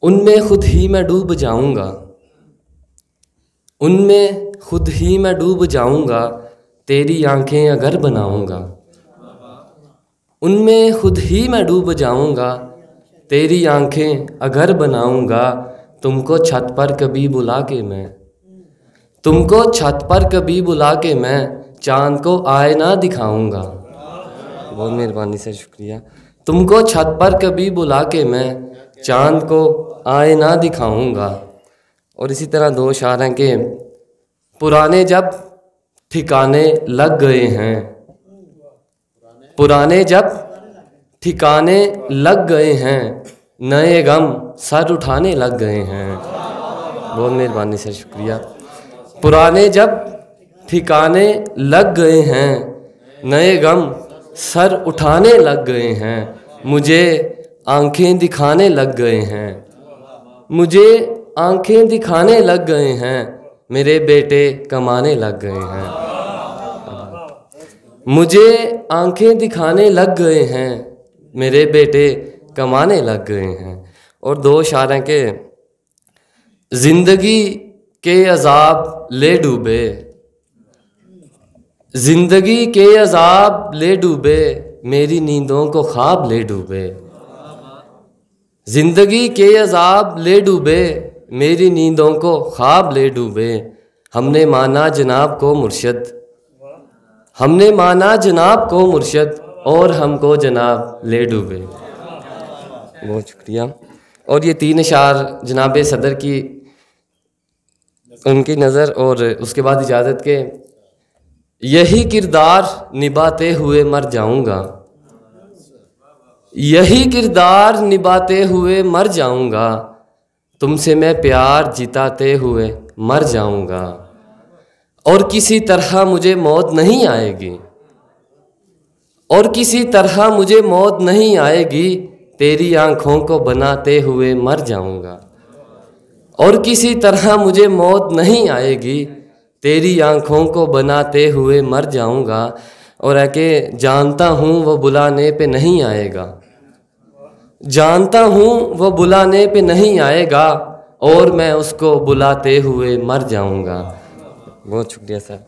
उनमें खुद ही मैं डूब जाऊंगा, उनमें खुद ही मैं डूब जाऊंगा, तेरी आंखें अगर बनाऊंगा। उनमें खुद ही मैं डूब जाऊंगा, तेरी आंखें अगर बनाऊंगा। तुमको छत पर कभी बुला के मैं, तुमको छत पर कभी बुला के मैं चांद को आईना दिखाऊंगा। बहुत मेहरबानी से शुक्रिया। तुमको छत पर कभी बुला के मैं चांद को आईना दिखाऊंगा। और इसी तरह दो शायर हैं कि पुराने जब ठिकाने लग गए हैं, पुराने जब ठिकाने लग गए हैं, नए गम सर उठाने लग गए हैं। बहुत मेहरबानी से शुक्रिया। पुराने जब ठिकाने लग गए हैं, नए गम सर उठाने लग गए हैं, मुझे आंखें दिखाने लग गए हैं, मुझे आंखें दिखाने लग गए हैं, मेरे बेटे कमाने लग गए हैं। मुझे आंखें दिखाने लग गए हैं, मेरे बेटे कमाने लग गए हैं। और दो शायर हैं के जिंदगी के अजाब ले डूबे, जिंदगी के अजाब ले डूबे, मेरी नींदों को ख्वाब ले डूबे। जिंदगी के अजाब ले डूबे, मेरी नींदों को ख्वाब ले डूबे। हमने माना जनाब को मुर्शद, हमने माना जनाब को मुर्शद, और हमको जनाब ले डूबे। बहुत शुक्रिया। और ये तीन अशार जनाब सदर की उनकी नज़र, और उसके बाद इजाज़त के यही किरदार निभाते हुए मर जाऊंगा, यही किरदार निभाते हुए मर जाऊंगा, तुमसे मैं प्यार जिताते हुए मर जाऊंगा। और किसी तरह मुझे मौत नहीं आएगी, और किसी तरह मुझे मौत नहीं आएगी, तेरी आंखों को बनाते हुए मर जाऊंगा। और किसी तरह मुझे मौत नहीं आएगी, तेरी आंखों को बनाते हुए मर जाऊंगा। और है कि जानता हूँ वो बुलाने पे नहीं आएगा, जानता हूँ वो बुलाने पे नहीं आएगा, और मैं उसको बुलाते हुए मर जाऊंगा। बहुत शुक्रिया सर।